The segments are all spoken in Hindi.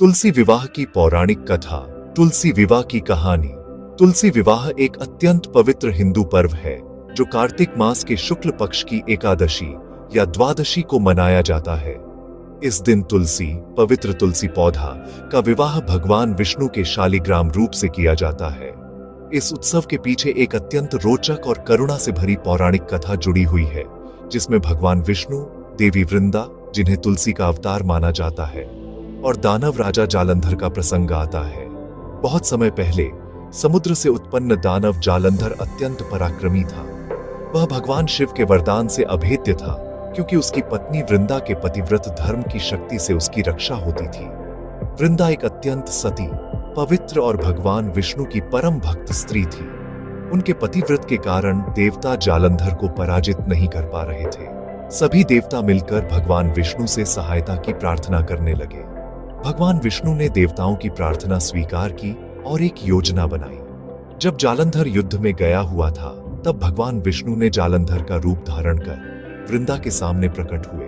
तुलसी विवाह की पौराणिक कथा। तुलसी विवाह की कहानी। तुलसी विवाह एक अत्यंत पवित्र हिंदू पर्व है जो कार्तिक मास के शुक्ल पक्ष की एकादशी या द्वादशी को मनाया जाता है। इस दिन तुलसी, पवित्र तुलसी पौधा का विवाह भगवान विष्णु के शालिग्राम रूप से किया जाता है। इस उत्सव के पीछे एक अत्यंत रोचक और करुणा से भरी पौराणिक कथा जुड़ी हुई है, जिसमें भगवान विष्णु, देवी वृंदा, जिन्हें तुलसी का अवतार माना जाता है, और दानव राजा जालंधर का प्रसंग आता है। बहुत समय पहले समुद्र से उत्पन्न दानव जालंधर अत्यंत पराक्रमी था। वह भगवान शिव के वरदान से अभेद्य था, क्योंकि उसकी पत्नी वृंदा के पतिव्रत धर्म की शक्ति से उसकी रक्षा होती थी। वृंदा एक अत्यंत सती, पवित्र और भगवान विष्णु की परम भक्त स्त्री थी। उनके पतिव्रत के कारण देवता जालंधर को पराजित नहीं कर पा रहे थे। सभी देवता मिलकर भगवान विष्णु से सहायता की प्रार्थना करने लगे। भगवान विष्णु ने देवताओं की प्रार्थना स्वीकार की और एक योजना बनाई। जब जालंधर युद्ध में गया हुआ था, तब भगवान विष्णु ने जालंधर का रूप धारण कर वृंदा के सामने प्रकट हुए।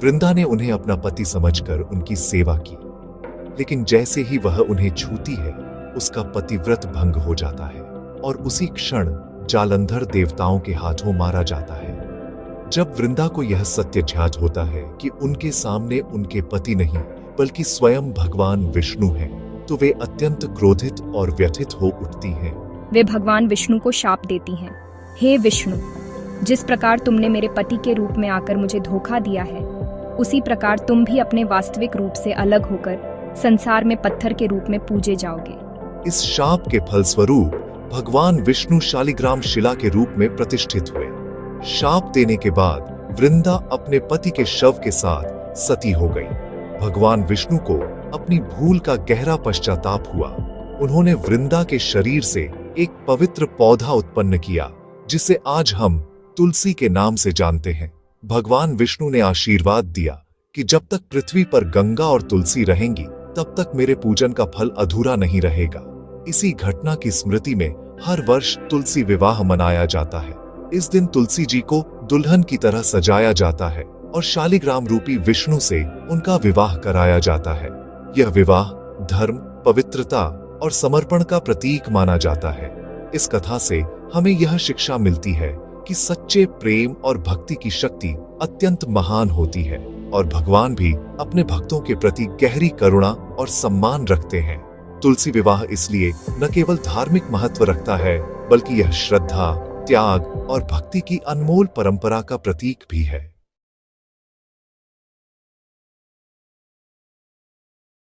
वृंदा ने उन्हें अपना पति समझकर उनकी सेवा की, लेकिन जैसे ही वह उन्हें छूती है, उसका पतिव्रत भंग हो जाता है और उसी क्षण जालंधर देवताओं के हाथों मारा जाता है। जब वृंदा को यह सत्य ज्ञात होता है कि उनके सामने उनके पति नहीं बल्कि स्वयं भगवान विष्णु हैं, तो वे अत्यंत क्रोधित और व्यथित हो उठती हैं। वे भगवान विष्णु को शाप देती हैं। हे विष्णु, जिस प्रकार तुमने मेरे पति के रूप में आकर मुझे धोखा दिया है, उसी प्रकार तुम भी अपने वास्तविक रूप से अलग होकर संसार में पत्थर के रूप में पूजे जाओगे। इस शाप के फलस्वरूप भगवान विष्णु शालिग्राम शिला के रूप में प्रतिष्ठित हुए। शाप देने के बाद वृंदा अपने पति के शव के साथ सती हो गई। भगवान विष्णु को अपनी भूल का गहरा पश्चाताप हुआ। उन्होंने वृंदा के शरीर से एक पवित्र पौधा उत्पन्न किया, जिसे आज हम तुलसी के नाम से जानते हैं। भगवान विष्णु ने आशीर्वाद दिया कि जब तक पृथ्वी पर गंगा और तुलसी रहेंगी, तब तक मेरे पूजन का फल अधूरा नहीं रहेगा। इसी घटना की स्मृति में हर वर्ष तुलसी विवाह मनाया जाता है। इस दिन तुलसी जी को दुल्हन की तरह सजाया जाता है और शालिग्राम रूपी विष्णु से उनका विवाह कराया जाता है। यह विवाह धर्म, पवित्रता और समर्पण का प्रतीक माना जाता है। इस कथा से हमें यह शिक्षा मिलती है कि सच्चे प्रेम और भक्ति की शक्ति अत्यंत महान होती है, और भगवान भी अपने भक्तों के प्रति गहरी करुणा और सम्मान रखते हैं। तुलसी विवाह इसलिए न केवल धार्मिक महत्व रखता है, बल्कि यह श्रद्धा, त्याग और भक्ति की अनमोल परंपरा का प्रतीक भी है।